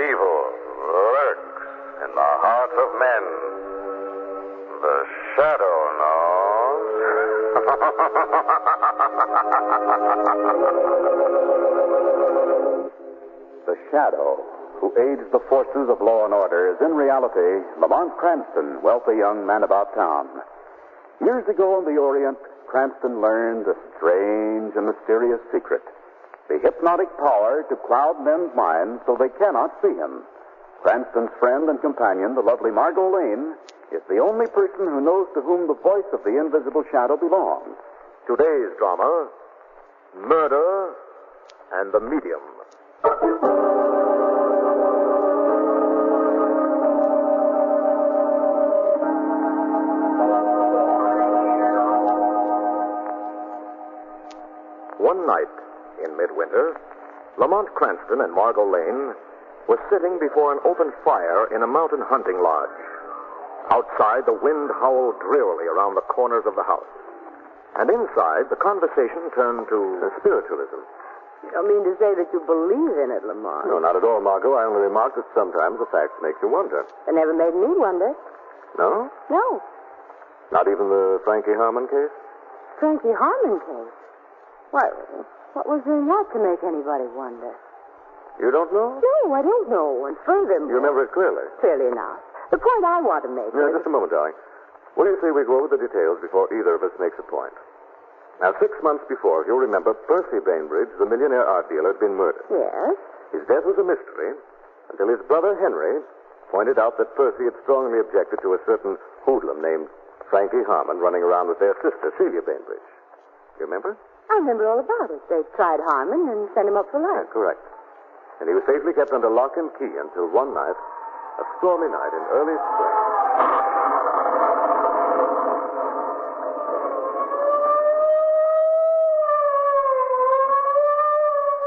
evil lurks in the hearts of men. The shadow knows. The shadow, who aids the forces of law and order, is in reality Lamont Cranston, wealthy young man about town. Years ago in the Orient, Cranston learned a strange and mysterious secret. The hypnotic power to cloud men's minds so they cannot see him. Cranston's friend and companion, the lovely Margo Lane, is the only person who knows to whom the voice of the invisible shadow belongs. Today's drama, Murder and the Medium. One night in midwinter, Lamont Cranston and Margo Lane were sitting before an open fire in a mountain hunting lodge. Outside, the wind howled drearily around the corners of the house. And inside, the conversation turned to spiritualism. You don't mean to say that you believe in it, Lamont? No, not at all, Margo. I only remarked that sometimes the facts make you wonder. It never made me wonder. No? No. Not even the Frankie Harmon case? Frankie Harmon case? Why, what was there in that to make anybody wonder? You don't know? No, I don't know. And furthermore... You remember it clearly? Clearly enough. The point I want to make Just a moment, darling. What do you say we go over the details before either of us makes a point? Now, 6 months before, if you'll remember, Percy Bainbridge, the millionaire art dealer, had been murdered. Yes? His death was a mystery until his brother Henry pointed out that Percy had strongly objected to a certain hoodlum named Frankie Harmon running around with their sister, Celia Bainbridge. You remember? I remember all about it. They tried Harmon and sent him up for life. Yeah, correct. And he was safely kept under lock and key until one night, a stormy night in early spring.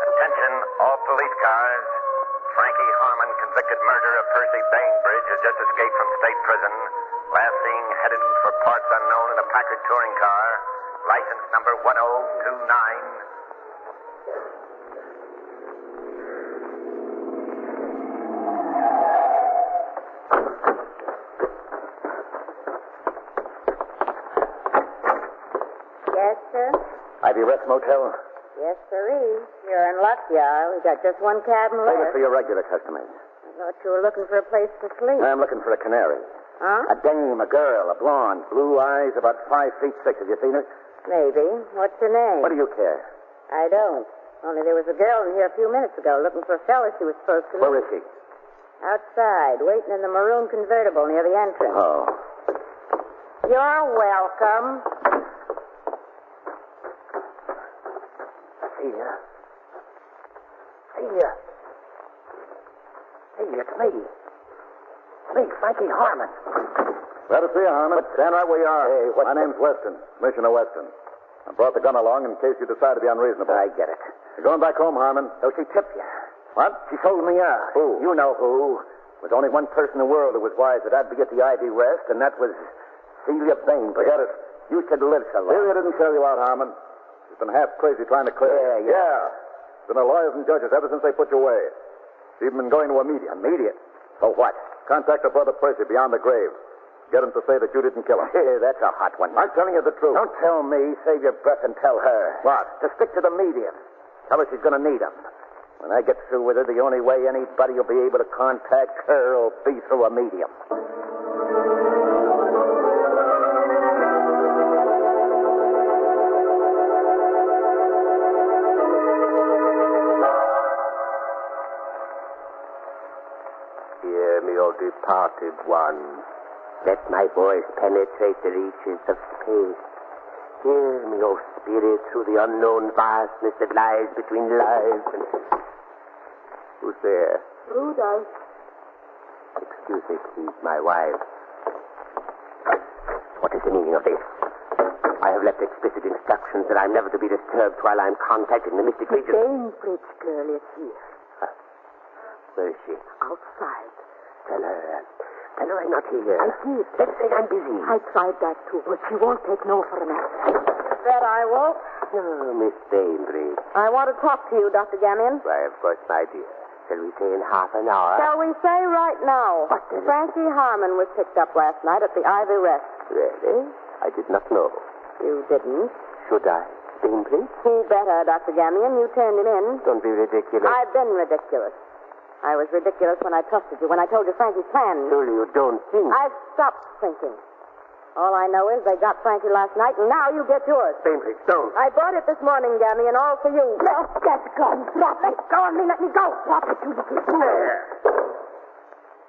Attention, all police cars. Frankie Harmon, convicted murderer of Percy Bainbridge, has just escaped from state prison. Last seen headed for parts unknown in a Packard touring car. License number 1029. Yes, sir? Ivy Rest Motel. Yes, sirree. You're in luck, y'all. We got just one cabin Save it left. for your regular customers. I thought you were looking for a place to sleep. I'm looking for a canary. Huh? A dame, a girl, a blonde, blue eyes, about 5'6". Have you seen her? Maybe. What's her name? What do you care? I don't. Only there was a girl in here a few minutes ago looking for a fella she was supposed to Where meet. is she? Outside, waiting in the maroon convertible near the entrance. Oh. You're welcome. Celia. Celia. Celia, it's me. It's me, Frankie Harmon. Glad to see you, Harmon. Stand right where you are. Hey, what's My name's Weston, Commissioner Weston. I brought the gun along in case you decide to be unreasonable. I get it. You're going back home, Harmon. So she tipped you. What? She sold me out. Who? You know who. There's only one person in the world who was wise that I'd be at the Ivy Rest, and that was Celia Bainbridge. Forget it. You should live so long. Celia didn't sell you out, Harmon. She's been half crazy trying to clear it. Yeah. Been her lawyers and judges ever since they put you away. She's even been going to a medium. Immediate. For what? Contact her brother Percy beyond the grave. Get him to say that you didn't kill him. That's a hot one. I'm telling you the truth. Don't tell me. Save your breath and tell her. What? To stick to the medium. Tell her she's going to need him. When I get through with her, the only way anybody will be able to contact her will be through a medium. Hear me, O departed one. Let my voice penetrate the reaches of space. Hear me, O spirit, through the unknown vastness that lies between life and... Who's there? Rudolph. Excuse me, please, my wife. What is the meaning of this? I have left explicit instructions that I'm never to be disturbed while I'm contacting the mystic region. Bainbridge girl is here. Where is she? Outside. Tell her I'm not here. I did. Let's say I'm busy. I tried that too, but she won't take no for an answer. That I won't. Oh, Miss Bainbridge. I want to talk to you, Dr. Gamion. Why, of course, my dear. Shall we say in half an hour? Shall we say right now? What is it? Frankie Harmon was picked up last night at the Ivy Rest. Really? I did not know. You didn't? Should I? Bainbridge? Who better, Dr. Gamion? You turned him in. Don't be ridiculous. I've been ridiculous. I was ridiculous when I trusted you, when I told you Frankie's plan. Surely you don't think... I've stopped thinking. All I know is they got Frankie last night, and now you get yours. Bainbridge, don't. I brought it this morning, Gamion, all for you. Drop that gun. Drop it. Let go of me. Let me go. Drop it, you little fool. There.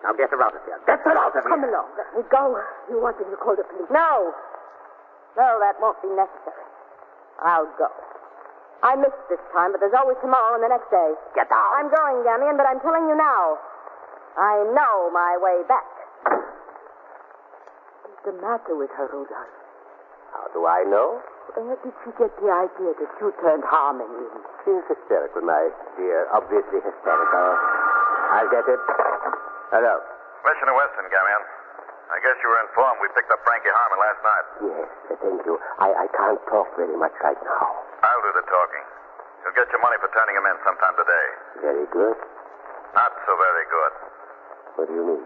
Now get her out of here. Get her out of here. Come along. Let me go. You wanted to call the police. No. No, that won't be necessary. I'll go. I missed this time, but there's always tomorrow and the next day. Get out. I'm going, Gamion, but I'm telling you now. I know my way back. What's the matter with her, Rudolph? How do I know? Where did she get the idea that you turned Harmon in? She's hysterical, my dear. Obviously hysterical. I'll get it. Hello. Commissioner Weston, Gamion. I guess you were informed we picked up Frankie Harmon last night. Yes, thank you. I can't talk very much right now. I'll do the talking. You'll get your money for turning him in sometime today. Very good. Not so very good. What do you mean?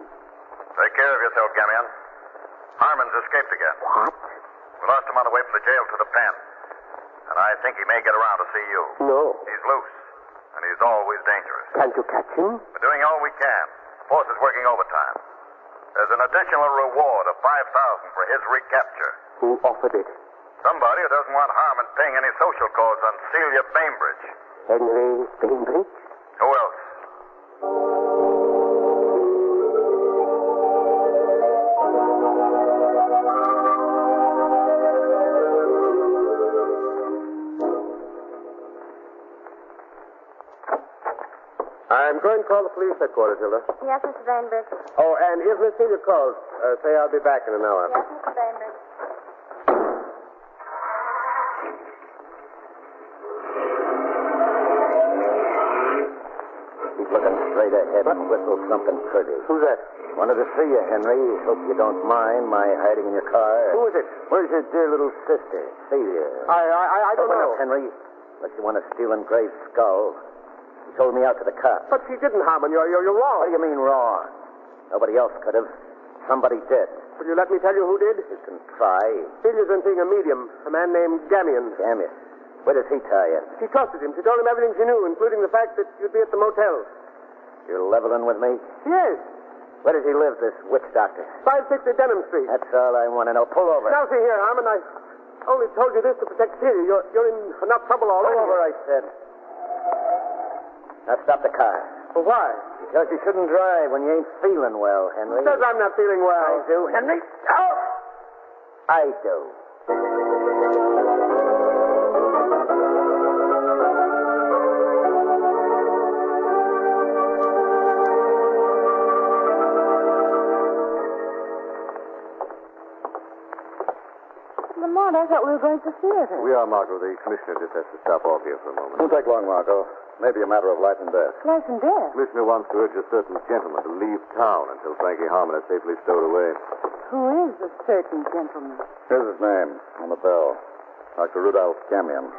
Take care of yourself, Gamion. Harmon's escaped again. What? We lost him on the way from the jail to the pen. And I think he may get around to see you. No. He's loose. And he's always dangerous. Can't you catch him? We're doing all we can. Force is working overtime. There's an additional reward of $5,000 for his recapture. Who offered it? Somebody who doesn't want Harmon paying any social calls on Celia Bainbridge. Henry Bainbridge? Who else? I'm going to call the police headquarters, Hilda. Yes, Mr. Bainbridge. Oh, and if Miss Celia calls, say I'll be back in an hour. Yes, Mr. Bainbridge. Keep looking straight ahead and whistle something pretty. Who's that? Wanted to see you, Henry. Hope you don't mind my hiding in your car. Who is it? Where's your dear little sister, Celia? I don't Open know. up, Henry. Unless you want to steal Grave's skull. He sold me out to the cops. But she didn't, Harmon. You're What wrong. do you mean wrong? Nobody else could have. Somebody did. Will you let me tell you who did? You can try. Celia's been seeing a medium, a man named Gamion. Damn it. Where does he tie you? She trusted him. She told him everything she knew, including the fact that you'd be at the motel. You're leveling with me? Yes. Where does he live, this witch doctor? 560 Denham Street. That's all I want to know. Pull over. Now, see here, Harmon, I only told you this to protect Celia. You're in enough trouble already. Pull over, I said. Now stop the car. Well, why? Because you shouldn't drive when you ain't feeling well, Henry. Says I'm not feeling well. I do, Henry. Oh! I do. Lamont, I thought we were going to theater. We are, Margo. The commissioner just has to stop off here for a moment. Won't take long, Margo. Maybe a matter of life and death. Life and death. Commissioner wants to urge a certain gentleman to leave town until Frankie Harmon is safely stowed away. Who is a certain gentleman? Here's his name on the bell. Dr. Rudolph Gamion.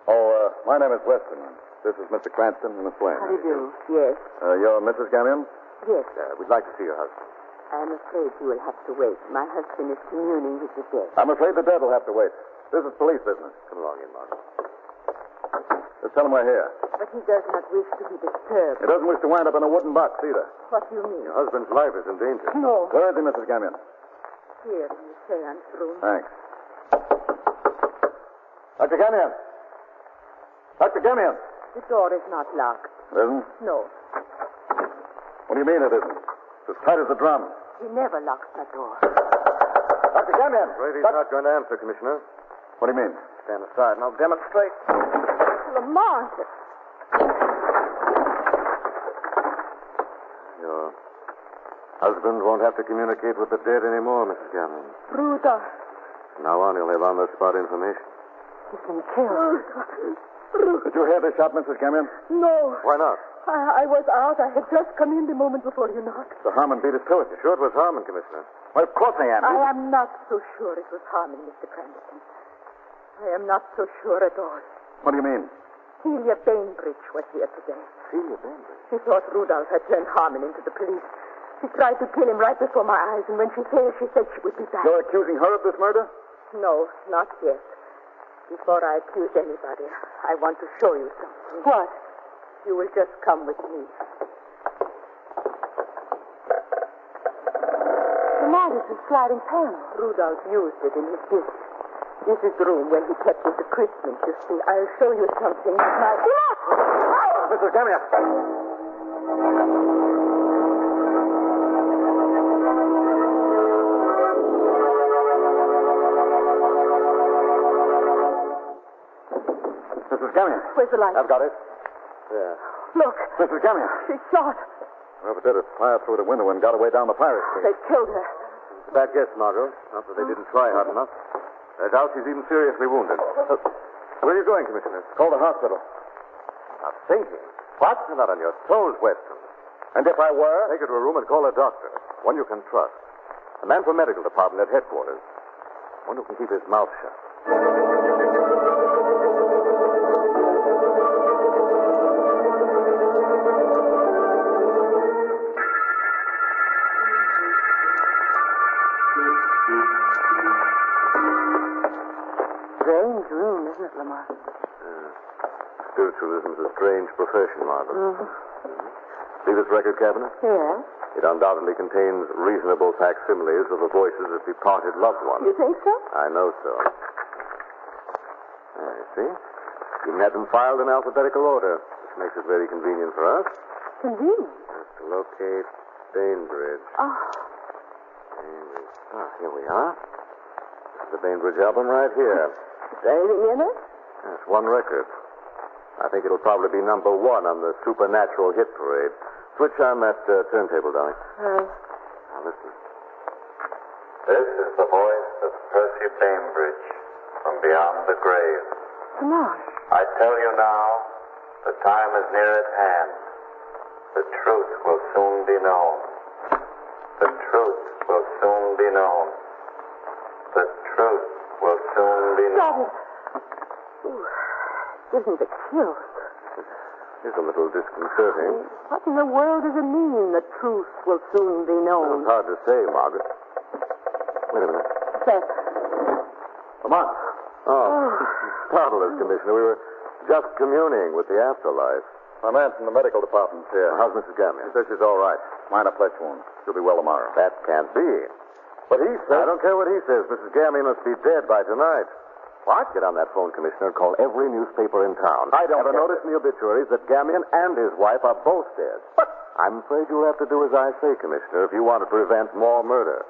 Oh, my name is Weston. This is Mr. Cranston and Miss Wayne. How do you do? Yes. You're Mrs. Gamion? Yes. We'd like to see your husband. I'm afraid you will have to wait. My husband is communing with the dead. I'm afraid the dead will have to wait. This is police business. Come along in, Margo. Just tell him we're here. But he does not wish to be disturbed. He doesn't wish to wind up in a wooden box either. What do you mean? Your husband's life is in danger. No. Where is he, Mrs. Gamion? Here in the seance room. Thanks. Dr. Gamion! Dr. Gamion! The door is not locked. It isn't? No. What do you mean it isn't? It's as tight as a drum. He never locks the door. Dr. Gamion! Afraid he's not going to answer, Commissioner. What do you mean? Stand aside and I'll demonstrate. Lamont! Your husband won't have to communicate with the dead anymore, Mrs. Gamion. Rudolph. From now on, he'll have on-the-spot information. He's been killed. Did you hear this shot, Mrs. Gamion? No. Why not? I was out. I had just come in the moment before you knocked. The Harmon beat us to it. Sure it was Harmon, Commissioner. Well, of course I am. I am not so sure it was Harmon, Mr. Cranston. I am not so sure at all. What do you mean? Celia Bainbridge was here today. Celia Bainbridge? She thought Rudolph had turned Harmon into the police. She tried to kill him right before my eyes, and when she failed, she said she would be back. You're accusing her of this murder? No, not yet. Before I accuse anybody, I want to show you something. What? You will just come with me. The light is a sliding panel. Rudolph used it in his business. This is the room where he kept his equipment, you see. I'll show you something. Mrs. Gamia. Mrs. Gamia. Where's the light? I've got it. There. Look. Mrs. Gamia. She's shot. Whoever did it fired through the window and got away down the fire escape. They killed her. Bad guess, Margo. Not that they didn't try hard enough. I doubt she's even seriously wounded. Where are you going, Commissioner? Call the hospital. Not thinking. What? You're not on your toes, Weston. And if I were? Take her to a room and call a doctor. One you can trust. A man from medical department at headquarters. One who can keep his mouth shut. Strange room, isn't it, Lamont? Spiritualism's a strange profession, Margaret. Mm-hmm. See this record cabinet? Yeah. It undoubtedly contains reasonable facsimiles of the voices of departed loved ones. You think so? I know so. There, you see? You can have them filed in alphabetical order, which makes it very convenient for us. Convenient. Just to locate Bainbridge. Oh. Bainbridge. Ah, here we are. This is the Bainbridge album right here. Is there anything in it? That's one record. I think it'll probably be number one on the supernatural hit parade. Switch on that turntable, darling. Now listen. This is the voice of Percy Bainbridge from beyond the grave. Lamont. I tell you now, the time is near at hand. The truth will soon be known. The truth will soon be known. The truth will soon be known. Isn't it cute? It's a little disconcerting. What in the world does it mean, the truth will soon be known? It's hard to say, Margaret. Wait a minute. Seth. Lamont. Oh, startled us, Commissioner. We were just communing with the afterlife. My man from the medical department's here. How's Mrs. Gamia? He says she's all right. Minor flesh wound. She'll be well tomorrow. That can't be. But he says... I don't care what he says. Mrs. Gamia must be dead by tonight. What? Get on that phone, Commissioner, and call every newspaper in town. I don't Ever get notice in the obituaries that Gamion and his wife are both dead? But... I'm afraid you'll have to do as I say, Commissioner, if you want to prevent more murder.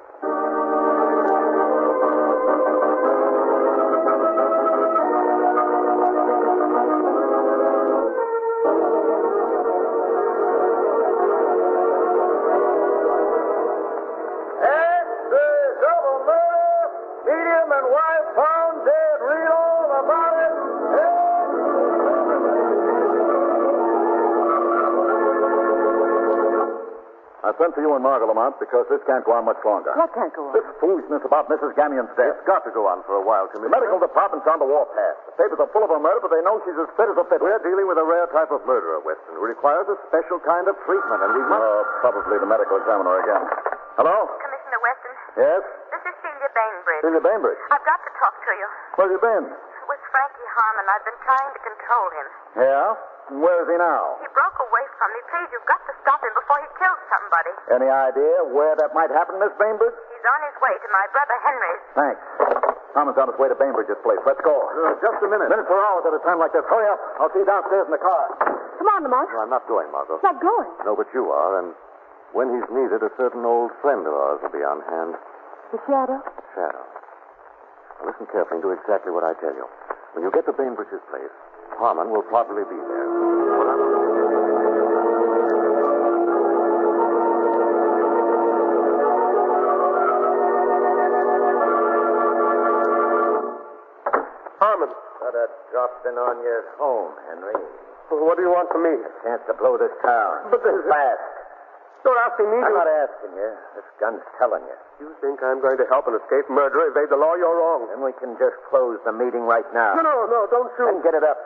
I sent for you and Margo, Lamont, because this can't go on much longer. What can't go on? This foolishness about Mrs. Gamion's death. It's got to go on for a while, The Commissioner. medical department's on the warpath. The papers are full of her murder, but they know she's as fit as a fiddle. We're dealing with a rare type of murderer, Weston, who requires a special kind of treatment, and we must... Probably the medical examiner again. Hello? Commissioner Weston, Yes? this is Celia Bainbridge. Celia Bainbridge. I've got to talk to you. Where have you been? With Frankie Harmon, I've been trying to control him. Yeah? And where is he now? He broke away from me. Please, you've got to stop him before he kills somebody. Any idea where that might happen, Miss Bainbridge? He's on his way to my brother Henry's. Thanks. Thomas on his way to Bainbridge's place. Let's go. Just a minute. Minutes or hours at a time like this. Hurry up. I'll see you downstairs in the car. Come on, Lamont. No, I'm not going, Margot. It's not going. No, but you are, and when he's needed, a certain old friend of ours will be on hand. The shadow? Shadow. Now, listen carefully and do exactly what I tell you. When you get to Bainbridge's place, Harmon will probably be there. Harmon. Thought I'd dropped in on you at home, Henry. What do you want from me? A chance to blow this town. But this... Fast. You're asking me I'm to... not asking you. This gun's telling you. You think I'm going to help an escaped murderer evade the law? You're wrong. Then we can just close the meeting right now. No, don't shoot. Then get it up.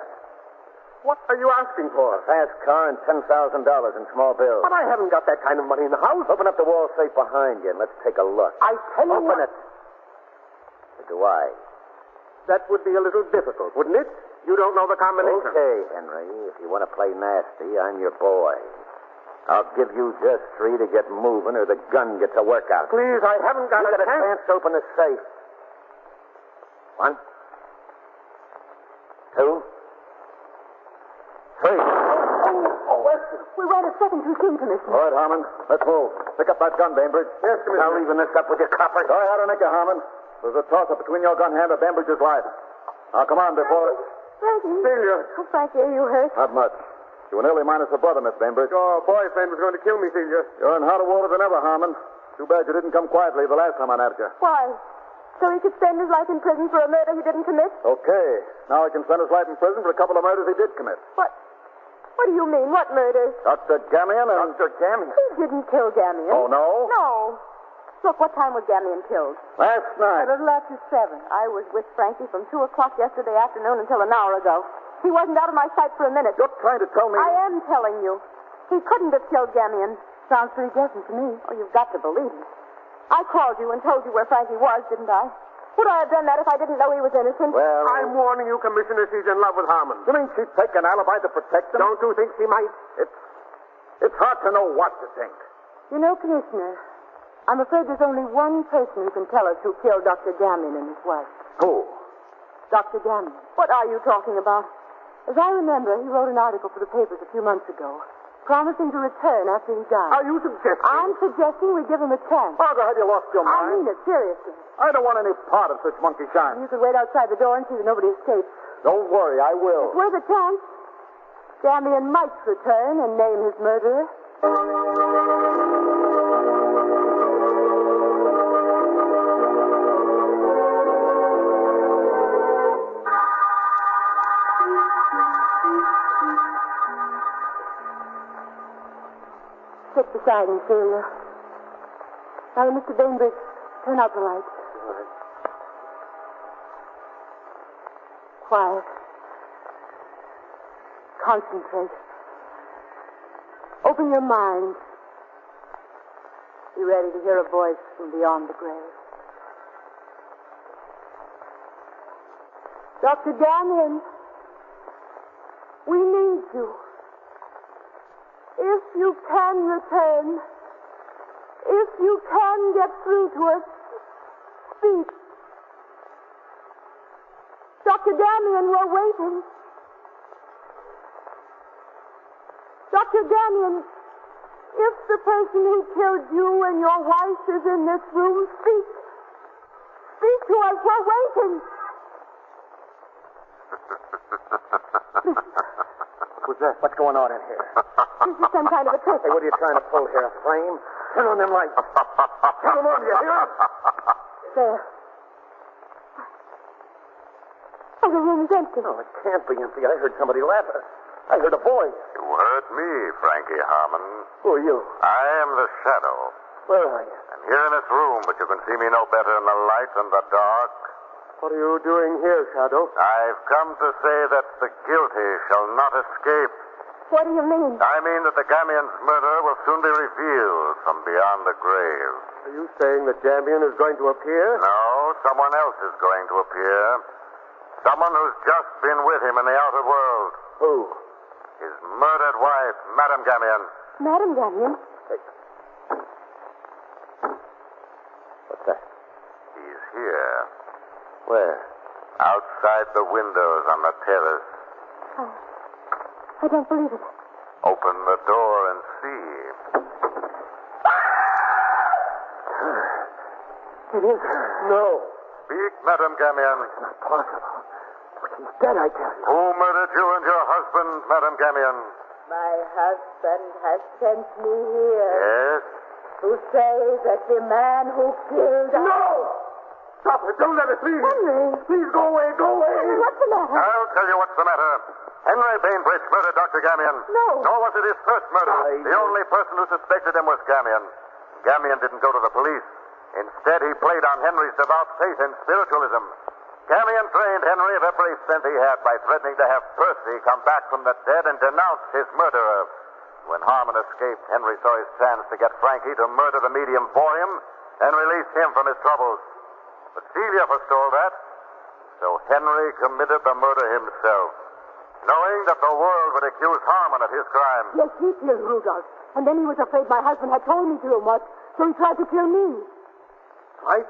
What are you asking for? A fast car and $10,000 in small bills. But I haven't got that kind of money in the house. Open up the wall safe behind you and let's take a look. I tell you Open what. it. Or do I? That would be a little difficult, wouldn't it? You don't know the combination. Okay, Henry. If you want to play nasty, I'm your boy. I'll give you just 3 to get moving or the gun gets a workout. Please, I haven't got You got a chance. chance to open the safe. 1, 2, 3. We went a second too soon, Commissioner. All right, Harmon. Let's move. Pick up that gun, Bainbridge. Yes, Commissioner. Now leaving this up with your coppers. Sorry, I don't think you, Harmon. There's a toss-up between your gun hand and Bainbridge's life. Now, come on, before... Frankie. Celia. Oh, Frankie, are you hurt? Not much. You were nearly minus a brother, Miss Bainbridge. Your boyfriend was going to kill me, Celia. You're in hotter water than ever, Harmon. Too bad you didn't come quietly the last time I nabbed you. Why? So he could spend his life in prison for a murder he didn't commit? Okay. Now he can spend his life in prison for a couple of murders he did commit. What do you mean? What murders? Dr. Gamion and... Dr. Gamion? He didn't kill Gamion. Oh, no? No. Look, what time was Gamion killed? Last A night. little after 7. I was with Frankie from 2 o'clock yesterday afternoon until an hour ago. He wasn't out of my sight for a minute. You're trying to tell me... I am telling you. He couldn't have killed Gamion. Sounds pretty decent to me. Oh, you've got to believe me. I called you and told you where Frankie was, didn't I? Would I have done that if I didn't know he was innocent? Well... I'm warning you, Commissioner, she's in love with Harmon. You mean she'd take an alibi to protect him? Don't you think she might? It's hard to know what to think. You know, Commissioner, I'm afraid there's only one person who can tell us who killed Dr. Gamion and his wife. Who? Dr. Gamion. What are you talking about? As I remember, he wrote an article for the papers a few months ago, promising to return after he died. Are you suggesting? I'm suggesting we give him a chance. Margo, have you lost your I mind? mean it, seriously. I don't want any part of such monkey shine. You could wait outside the door and see that nobody escapes. Don't worry, I will. It's worth a chance. Gamion might return and name his murderer. Sit beside him, Celia. Now, Mr. Bainbridge, turn out the lights. All right. Quiet. Concentrate. Open your mind. Be ready to hear a voice from beyond the grave. Dr. Gamion, we need you. If you can return, if you can get through to us, speak. Dr. Gamion, we're waiting. Dr. Gamion, if the person who killed you and your wife is in this room, speak. Speak to us. We're waiting. Who's that? What's going on in here? This is some kind of a trick. Hey, what are you trying to pull here? A flame? Turn on them lights. Turn them on, you hear it? There. Oh, the room is empty. No, it can't be empty. I heard somebody laugh. I heard a voice. You heard me, Frankie Harmon. Who are you? I am the shadow. Where are you? I'm here in this room, but you can see me no better in the light than the dark. What are you doing here, Shadow? I've come to say that the guilty shall not escape. What do you mean? I mean that the Gamion's murder will soon be revealed from beyond the grave. Are you saying that Gamion is going to appear? No, someone else is going to appear. Someone who's just been with him in the outer world. Who? His murdered wife, Madame Gamion. Madame Gamion? What's that? He's here. Where? Outside the windows on the terrace. I don't believe it. Open the door and see. It is. No. Speak, Madame Gamion. It's not possible. He's dead, I tell you. Who murdered you and your husband, Madame Gamion? My husband has sent me here Yes? to say that the man who killed... No! Stop it. Don't let us leave. Henry! Please go away. Go away. Henry, what's the matter? I'll tell you what's the matter. Henry Bainbridge murdered Dr. Gamion. No. Nor was it his first murder. The only person who suspected him was Gamion. Gamion didn't go to the police. Instead, he played on Henry's devout faith in spiritualism. Gamion trained Henry of every cent he had by threatening to have Percy come back from the dead and denounce his murderer. When Harmon escaped, Henry saw his chance to get Frankie to murder the medium for him and release him from his troubles. But Celia forestalled that, so Henry committed the murder himself, knowing that the world would accuse Harmon of his crime. Yes, he killed Rudolph. And then he was afraid my husband had told me too much, so he tried to kill me. Tried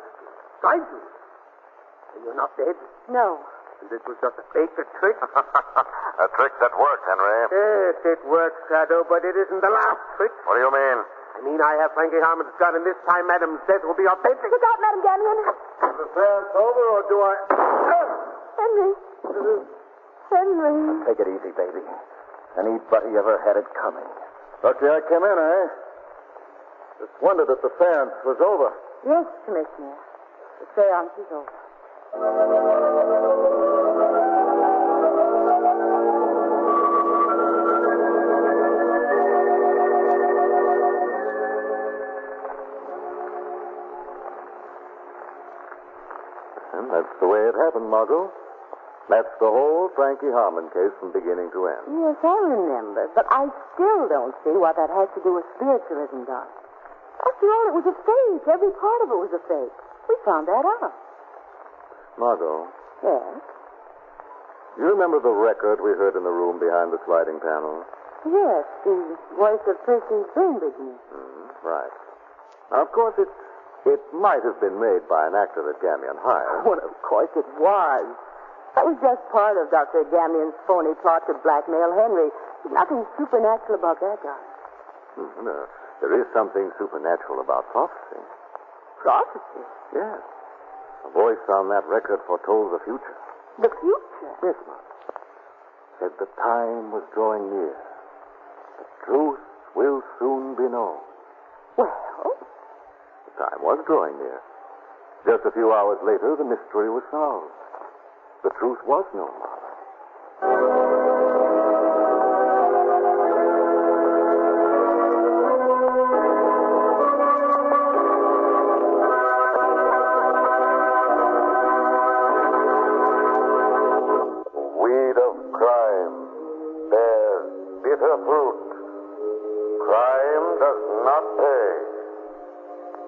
to? And you're not dead? No. And this was just a fake, a trick? A trick that worked, Henry. Yes, it works, Shadow, but it isn't the last trick. What do you mean? I mean, I have Frankie Harmon's gun, and this time Madame's death will be authentic. Look out, Madame Gamion. Is the seance over, or do I... Henry. Henry. Take it easy, baby. Anybody ever had it coming? Lucky I came in, eh? Just wondered if the seance was over. Yes, Commissioner. The seance is over. And that's the way it happened, Margo. That's the whole Frankie Harmon case from beginning to end. Yes, I remember, but I still don't see what that has to do with spiritualism, Doc. After all, it was a fake. Every part of it was a fake. We found that out. Margo, Yes? you remember the record we heard in the room behind the sliding panel? Yes, the voice of Percy Bainbridge. Right. Now, of course, it might have been made by an actor that Gamion hired. Well, of course it was. That was just part of Dr. Gamion's phony plot to blackmail Henry. There's nothing supernatural about that, Doc. No, there is something supernatural about prophecy. Prophecy? Yes. A voice on that record foretold the future. The future? Yes, Mom. Said the time was drawing near. The truth will soon be known. Well? The time was drawing near. Just a few hours later, the mystery was solved. The truth was known, Martha. Weed of crime bears bitter fruit. Crime does not pay.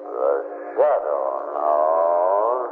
The shadow knows.